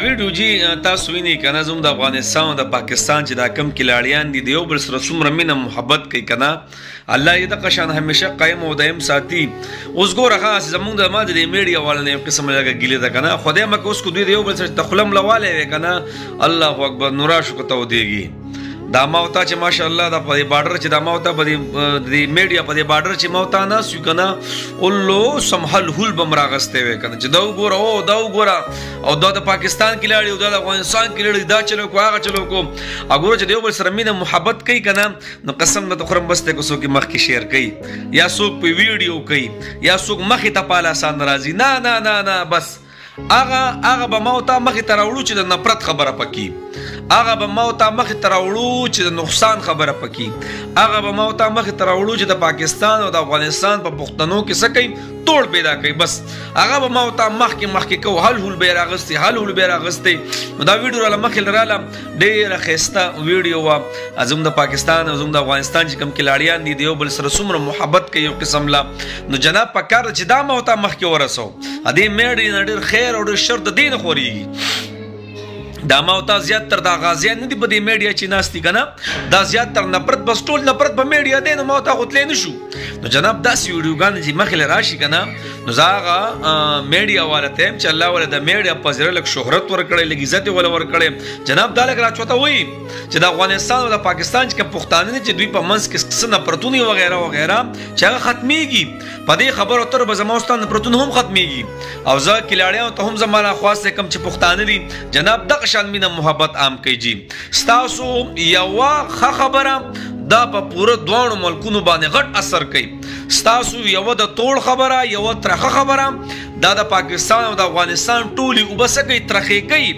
ویډیو جی تاسو وینئ کنه زموږ د افغانستان او د پاکستان چې دا کم کلاړیان دي د یو بل سره څومره مینه محبت کوي کنه الله یې دغه شان همیشه قایم او دایم ساتي. اوس ګوره خاص زموږ د ما د میډیا والو نه یو قسم لږه ګیله ده کنه خدای مکه اوس کو دوی د یو بل سره تخلم لواله وي کنه الله اکبر نورا شو کته ودیږي دا ماوتا چې ماشاءالله دا په بارډر چې دا ماوتا په دې میډیا په دې بارډر چې ماوتا نه سو کنه اولو سمحل هول بمراغسته وي کنه چې دا وګوره او دا وګوره او دا د پاکستان کې لاړي او دا د افغانستان کې لاړي دا چلو کو هغه چلو کو وګوره چې دیو بل سره مینه محبت کوي کنه نو قسم نه خرم بسته کو سو کې مخ کې شیر کوي یا سو په ویډیو کوي یا سو مخ ته پالا سان راځي نه نه نه بس هغه به موتا مخ ته راوړو چې د نفرت خبره پکې هغه به موتا مخ ته راوړو چې د نقصان خبره پکې هغه به موتا مخ ته راوړو چې د پاکستان او د افغانستان په پښتنو کې څه کوي توړ پیدا کوي بس هغه به موتا مخ کې کو حل به راغستي به راغستي دا ویډیو را مخ لراله ډېره ښایسته ویډیو وا ازم د پاکستان او زم د افغانستان چې کم کلاړیان دي دیو بل سره څومره محبت کوي یو قسم لا نو جناب پکار چې دا موتا مخ کې ورسو ا دې میډي نډر خیر او شر د دین خوريږي دا ماوتا زیات تر دا غازیان نه دي په دې میډیا چې ناشتي کنه دا زیات تر نفرت بس ټول نفرت په میډیا دی نو ماوتا غوتلې نشو نو جناب داس ویډیوګان چې مخله راشي کنه نو زاغه میډیا والته چې الله ول د میډیا په ذریعہ لک شهرت ورکړي لګ عزت ول ورکړي جناب دا لک راچوته وي چې د افغانستان او د پاکستان چې پښتانه چې دوی په منځ کې څه نفرتونه وغیرہ وغیرہ چې هغه ختميږي په دې خبرو تر به زموستان نفرتونه هم ختميږي او ځکه کلاړیان ته هم زمانہ خاصه کم چې پښتانه دي جناب دغه شان مینه محبت عام کوي جی ستاسو یو خبره دا په پوره دوه ملکونو باندې غټ اثر کوي ستاسو یو د توړ خبره یو ترخه خبره دا د پاکستان او د افغانستان ټولي وبسکه ترخه کوي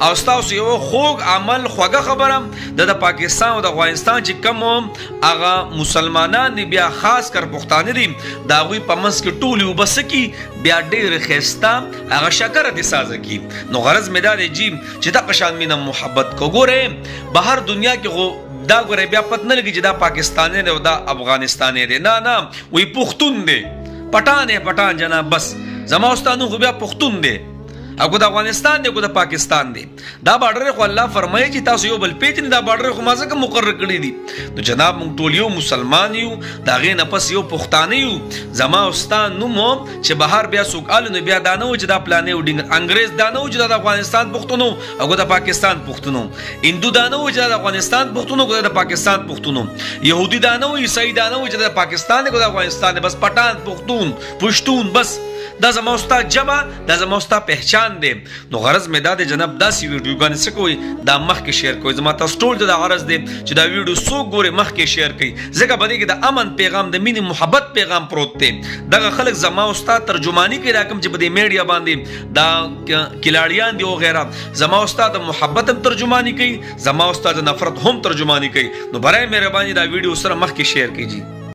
او ستاسو یو خوږ عمل خوږه خبره د پاکستان او د افغانستان چې کوم هغه مسلمانان دي بیا خاص کر پښتانه دي دا وی په منځ کې ټولي وبسکی بیا ډېر خسته هغه شکر دي سازه کی نو غرض مې دا دی چې د قشان مینه محبت کو ګوره بهر دنیا کې دا ګوره بیا پت نه لګي چې دا پاکستاني دی او دا افغانستاني دی نه وی پښتون دی پټان جناب بس زموستانو خو بیا پښتون دی او د افغانستان دی او د پاکستان دی دا بارډر خو الله فرمایي چې تاسو یو بل پیژنئ دا بارډر خو مازه مقرر کړی دي نو جناب موږ ټول یو مسلمان یو دا غي نه پس یو پښتانه یو زموستان نو مو چې بهر بیا سوکال نو بیا دانو چې دا پلانې وډینګ انګريز دانو چې د افغانستان پښتونو او د پاکستان پښتونو هندو دانو چې د افغانستان پښتونو او د پاکستان پښتونو يهودي دانو عیسائی دانو چې د پاکستان او د افغانستان بس پټان پښتون بس دا زموستا جمع دا زموستا پہچان دے نو غرض میں دا دے جناب دا سی ویڈیوګان سکوي دا مخ کې شیر کوي زما تاسو ټول دا غرض دے چې دا ویډیو سو ګوره مخ کې شیر کوي ځکه بده کې د امن پیغام د مینې محبت پیغام پروت دی دا خلک زموستا ترجمانی کوي راکم چې په دې میډیا باندې دا کلاړیان دی او غیره زموستا د محبت ترجمانی کوي زموستا د نفرت هم ترجمانی کوي نو برای مهرباني دا ویډیو سره مخ کې شیر کیږي